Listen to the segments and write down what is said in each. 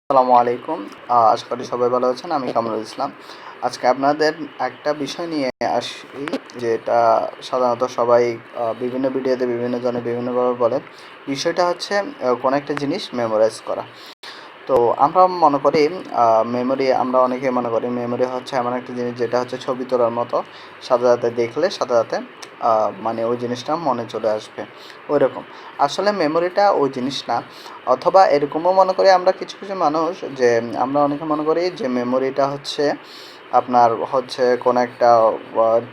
আসসালামু আলাইকুম। আশা করি সবাই ভালো আছেন। আমি কামরুল ইসলাম। আজকে আপনাদের একটা বিষয় নিয়ে আসি, যেটা সাধারণত সবাই বিভিন্ন ভিডিওতে বিভিন্ন জনে বিভিন্নভাবে বলে। বিষয়টা হচ্ছে কোনো একটা জিনিস মেমোরাইজ করা। তো আমরা মনে করি আমরা অনেকে মনে করি মেমোরি হচ্ছে এমন একটা জিনিস যেটা হচ্ছে ছবি তোলার মতো, সাথে সাথে দেখলে সাথে সাথে মানে ওই জিনিসটা মনে চলে আসবে ওই রকম। আসলে মেমোরিটা ওই জিনিস না। অথবা এরকমও মনে করি আমরা কিছু কিছু মানুষ, যে আমরা অনেকে মনে করি যে মেমোরিটা হচ্ছে আপনার হচ্ছে কোনো একটা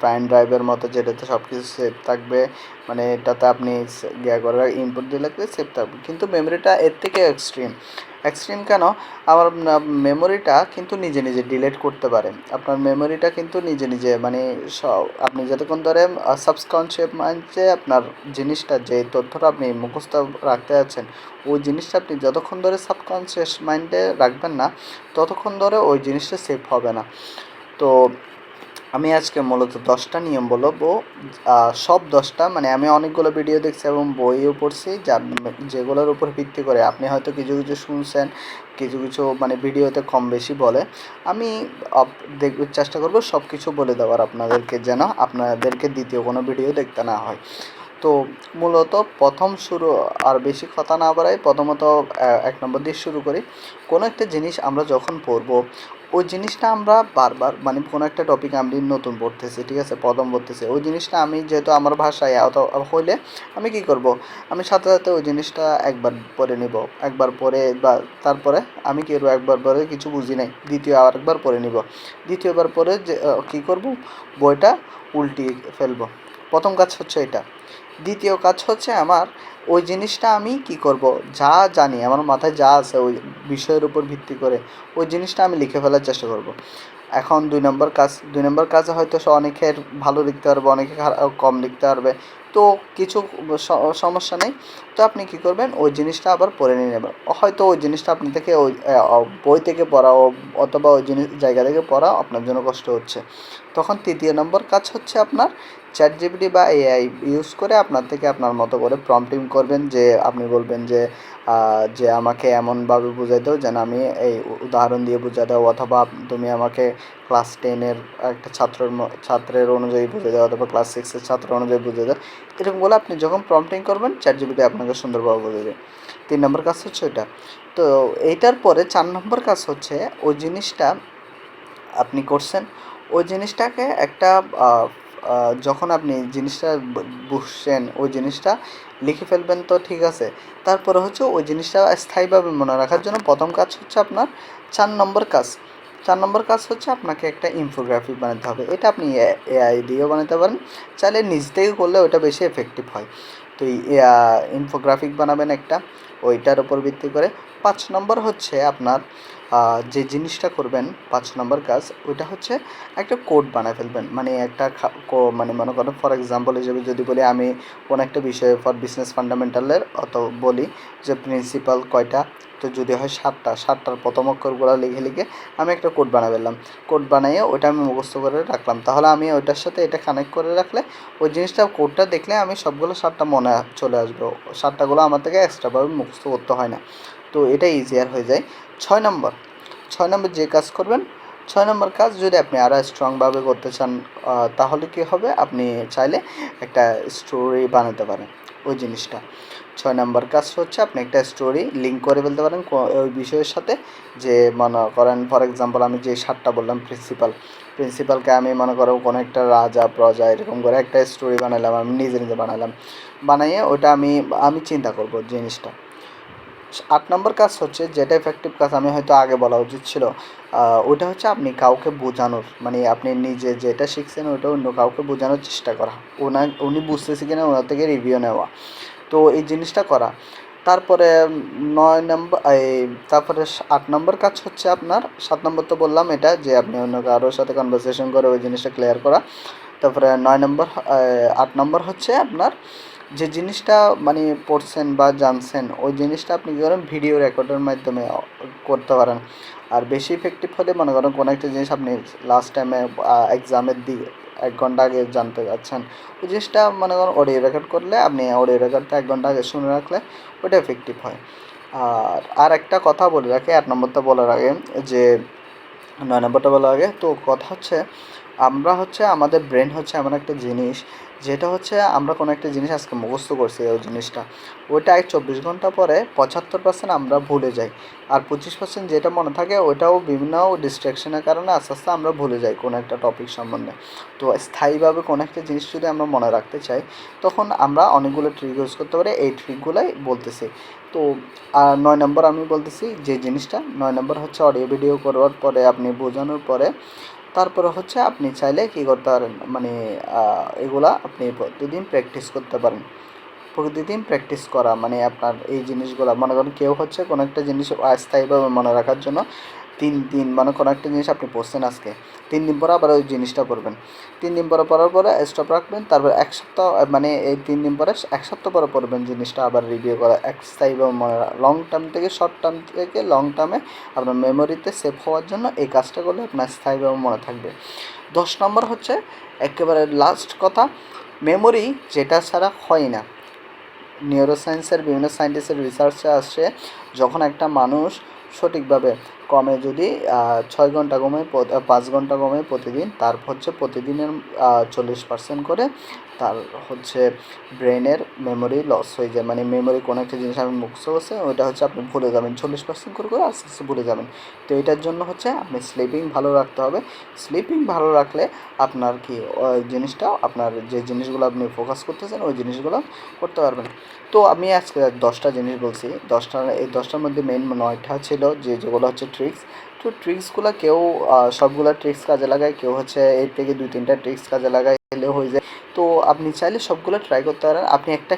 পেন ড্রাইভের মতো, যেটাতে সব কিছু সেভ থাকবে। মানে এটাতে আপনি করে ইনপুট দিলে সেভ থাকবে, কিন্তু মেমোরিটা এর থেকে এক্সট্রিম কেন? আমার মেমোরিটা কিন্তু নিজে নিজে ডিলিট করতে পারে। আপনার মেমোরিটা কিন্তু নিজে নিজে মানে আপনি যতক্ষণ ধরে সাবকনশিয়াস মাইন্ডে আপনার জিনিসটা, যে তথ্যটা আপনি মুখস্থ রাখতে যাচ্ছেন, ওই জিনিসটা আপনি যতক্ষণ ধরে সাবকনশিয়াস মাইন্ডে রাখবেন না, ততক্ষণ ধরে ওই জিনিসটা সেভ হবে না। তো আমি আজকে মূলত 10টা নিয়ম বলবো। সব 10টা মানে আমি অনেকগুলো ভিডিও দেখছি এবং বইও পড়ছি, যেগুলোর উপর ভিত্তি করে আপনি হয়তো কিছু কিছু শুনছেন, কিছু কিছু মানে ভিডিওতে কম বেশি বলে। আমি চেষ্টা করব সব কিছু বলে দেওয়ার আপনাদেরকে, যেন আপনাদেরকে দ্বিতীয় কোনো ভিডিও দেখতে না হয়। তো মূলত প্রথম শুরু, আর বেশি কথা না বাড়াই, প্রথমত 1 নম্বর দিয়ে শুরু করি। কোনো একটা জিনিস আমরা যখন পড়বো, ওই জিনিসটা আমরা বারবার মানে কোনো একটা টপিক আমি নতুন পড়তেছি, ঠিক আছে, প্রথম পড়তেছি, ওই জিনিসটা আমি যেহেতু আমার ভাষায় হইলে আমি কি করব, আমি সাথে সাথে ওই জিনিসটা একবার পড়ে নিব। একবার পরে বা তারপরে আমি কি করবো, একবার পরে কিছু বুঝি নাই, দ্বিতীয় আরেকবার পড়ে নিব। দ্বিতীয়বার পরে যে কী করব, বইটা উল্টিয়ে ফেলবো। প্রথম কাজ হচ্ছে এটা। দ্বিতীয় কাজ হচ্ছে আমার ওই জিনিসটা আমি কি করব, যা জানি আমার মাথায় যা আছে ওই বিষয়ের উপর ভিত্তি করে ওই জিনিসটা আমি লিখে ফেলার চেষ্টা করব। এখন 2 নম্বর কাজ হয়তো অনেকের ভালো লিখতে পারবে, অনেকে কম লিখতে পারবে। তো কিছু সমস্যা নেই। তো আপনি কি করবেন, ওই জিনিসটা আবার পড়ে নিয়ে নেবেন। হয়তো ওই জিনিসটা আপনি থেকে ওই বই থেকে পড়া অথবা ওই জায়গা থেকে পড়া আপনার জন্য কষ্ট হচ্ছে। তখন 3 নম্বর কাজ হচ্ছে আপনার চ্যাট জিপিটি বা এআই ইউজ করে আপনার থেকে আপনার মতো করে প্রম্পটিং করবেন, যে আপনি বলবেন যে আমাকে এমনভাবে বুঝাই দাও যেন আমি এই উদাহরণ দিয়ে বুঝাই দাও, অথবা তুমি আমাকে ক্লাস 10-এর একটা ছাত্রের অনুযায়ী বুঝে দাও, অথবা ক্লাস 6-এর ছাত্র অনুযায়ী বুঝে দাও। এরকম বলে আপনি যখন প্রম্পটিং করবেন, চ্যাট জিপিটি আপনাকে সুন্দরভাবে বুঝে দেবে। 3 নম্বর কাজ হচ্ছে ওইটা। তো এইটার পরে 4 নম্বর কাজ হচ্ছে ওই জিনিসটা আপনি করছেন, ওই জিনিসটাকে একটা যখন আপনি জিনিসটা বুঝছেন, ওই জিনিসটা লিখে ফেলবেন, তো ঠিক আছে। তারপরে হচ্ছে ওই জিনিসটা স্থায়ীভাবে মনে রাখার জন্য প্রথম কাজ হচ্ছে আপনার 4 নম্বর কাজ। 4 নম্বর কাজ হচ্ছে আপনাকে একটা ইনফোগ্রাফিক বানাতে হবে। এটা আপনি এআই দিয়েও বানাতে পারেন, চাইলে নিজ থেকে করলে ওটা বেশি এফেক্টিভ হয়। তো ইনফোগ্রাফিক বানাবেন একটা, ওইটার উপর ভিত্তি করে। 5 নম্বর হচ্ছে আপনার যে জিনিসটা করবেন, 5 নম্বর কাজ, ওইটা হচ্ছে একটা কোড বানায় ফেলবেন। মানে একটা মানে মনে করেন ফর এক্সাম্পল হিসেবে যদি বলি, আমি কোনো একটা বিষয়ে ফর বিজনেস ফান্ডামেন্টালের অত বলি যে প্রিন্সিপাল কয়টা, তো যদি হয় 7টার প্রথম অক্ষরগুলো লিখে লিখে আমি একটা কোড বানায় ফেললাম। কোড বানিয়ে ওইটা আমি মুখস্থ করে রাখলাম, তাহলে আমি ওইটার সাথে এটা কানেক্ট করে রাখলে ওই জিনিসটা কোডটা দেখলে আমি সবগুলো 7টা মনে চলে আসবে। 7টাগুলো আমার থেকে এক্সট্রাভাবে মুখস্থ করতে হয় না। তো এটা ইজিয়ার হয়ে যায়। 6 নম্বর 6 নম্বর যে কাজ করবেন, 6 নম্বর কাজ যদি আপনি আরও স্ট্রংভাবে করতে চান, তাহলে কী হবে, আপনি চাইলে একটা স্টোরি বানাতে পারেন ওই জিনিসটা। 6 নম্বর কাজ হচ্ছে আপনি একটা স্টোরি লিঙ্ক করে ফেলতে পারেন ওই বিষয়ের সাথে। যে মনে করেন ফর এক্সাম্পল আমি যে 7টা বললাম, প্রিন্সিপালকে আমি মনে করো কোনো একটা রাজা প্রজা এরকম করে একটা স্টোরি বানালাম, আমি নিজে নিজে বানালাম। বানাইয়ে ওটা আমি চিন্তা করব জিনিসটা। 8 নম্বর কাজ হচ্ছে, যেটা এফেক্টিভ কাজ আমি হয়তো আগে বলা উচিত ছিল, ওটা হচ্ছে আপনি কাউকে বোঝানোর, মানে আপনি নিজে যেটা শিখছেন ওটা অন্য কাউকে বোঝানোর চেষ্টা করা, উনি বুঝতেছে কিনা ওনার থেকে রিভিউ নেওয়া। তো এই জিনিসটা করা। তারপরে 9 নম্বর তারপরে 8 নম্বর কাজ হচ্ছে আপনার, 7 নম্বর তো বললাম এটা, যে আপনি অন্য কারোর সাথে কনভারসেশন করে ওই জিনিসটা ক্লিয়ার করা। তারপরে 9 নম্বর 8 নম্বর হচ্ছে আপনার যে জিনিসটা মানে পড়ছেন বা জানছেন, ওই জিনিসটা আপনি কী করেন, ভিডিও রেকর্ডের মাধ্যমে করতে পারেন। আর বেশি ইফেক্টিভ হলে মনে করেন কোনো একটা জিনিস আপনি লাস্ট টাইমে এক্সামের দিকে 1 ঘন্টা আগে জানতে পারছেন, ওই জিনিসটা মনে করেন অডিও রেকর্ড করলে, আপনি অডিও রেকর্ডটা 1 ঘন্টা আগে শুনে রাখলে ওটা এফেক্টিভ হয়। আর একটা কথা বলে রাখি 8 নম্বরটা বলার আগে, যে 9 নম্বরটা বলার আগে, তো কথা হচ্ছে আমরা হচ্ছে আমাদের ব্রেন হচ্ছে এমন একটা জিনিস, যেটা হচ্ছে আমরা কোনো একটা জিনিস আজকে মুখস্থ করছি, ওই জিনিসটা ওইটা 24 ঘন্টা পরে 75% আমরা ভুলে যাই, আর 25% যেটা মনে থাকে ওইটাও বিভিন্ন ডিস্ট্র্যাকশনের কারণে আস্তে আস্তে আমরা ভুলে যাই কোনো একটা টপিক সম্বন্ধে। তো স্থায়ীভাবে কোনো একটা জিনিস যদি আমরা মনে রাখতে চাই, তখন আমরা অনেকগুলো ট্রিক ইউজ করতে পারি, এই ট্রিকগুলোই বলতেছি। তো আর 9 নম্বর আমি বলতেছি যে জিনিসটা, 9 নম্বর হচ্ছে অডিও ভিডিও করার পরে আপনি বোঝানোর পরে তারপরে হচ্ছে আপনি চাইলে কী করতে পারেন, মানে এগুলা আপনি প্রতিদিন প্র্যাকটিস করতে পারেন। প্রতিদিন প্র্যাকটিস করা মানে আপনার এই জিনিসগুলো, মনে করেন কেউ হচ্ছে কোনো একটা জিনিস অস্থায়ীভাবে মনে রাখার জন্য 3 দিন, মানে কোনো একটা জিনিস আপনি পড়ছেন আজকে, 3 দিন পরে আবার ওই জিনিসটা পড়বেন, 3 দিন পরে পড়ার পরে স্টপ রাখবেন, তারপর 1 সপ্তাহ, মানে এই 3 দিন পরে 1 সপ্তাহ পরে পড়বেন জিনিসটা, আবার রিভিউ করা, স্থায়ীভাবে মনে লং টার্ম থেকে শর্ট টার্ম থেকে লং টার্মে আপনার মেমোরিতে সেভ হওয়ার জন্য এই কাজটা করলে আপনার স্থায়ীভাবে মনে থাকবে। 10 নম্বর হচ্ছে একেবারে লাস্ট কথা, মেমোরি যেটা ছাড়া হয় না। নিউরোসায়েন্সের বিভিন্ন সায়েন্টিস্টের রিসার্চে আসছে, যখন একটা মানুষ সঠিকভাবে কমে যদি 6 ঘন্টা কমে 5 ঘন্টা কমে প্রতিদিন, তার হচ্ছে প্রতিদিনের 40% করে তার হচ্ছে ব্রেনের মেমোরি লস হয়ে যায়, মানে মেমোরি কোনো একটা জিনিস আমি মুখস্থ করছি ওইটা হচ্ছে আপনি ভুলে যাবেন, 40% করে করে আস্তে আস্তে ভুলে যাবেন। তো এটার জন্য হচ্ছে আপনি স্লিপিং ভালো রাখতে হবে। স্লিপিং ভালো রাখলে আপনার কি ওই জিনিসটা, আপনার যে জিনিসগুলো আপনি ফোকাস করতেছেন ওই জিনিসগুলো করতে পারবেন। তো আমি আজকে 10টা জিনিস বলছি, এই 10টার মধ্যে মেইন 9টা ছিল যেগুলো হচ্ছে ট্রিক্স। তো ট্রিক্সগুলো কেউ সবগুলো ট্রিক্স কাজে লাগায়, কেউ হচ্ছে এর থেকে 2-3টা ট্রিক্স কাজে লাগাইলেও হয়ে যায়। তো আপনি চাইলে সবগুলো ট্রাই করতে পারেন, আপনি একটা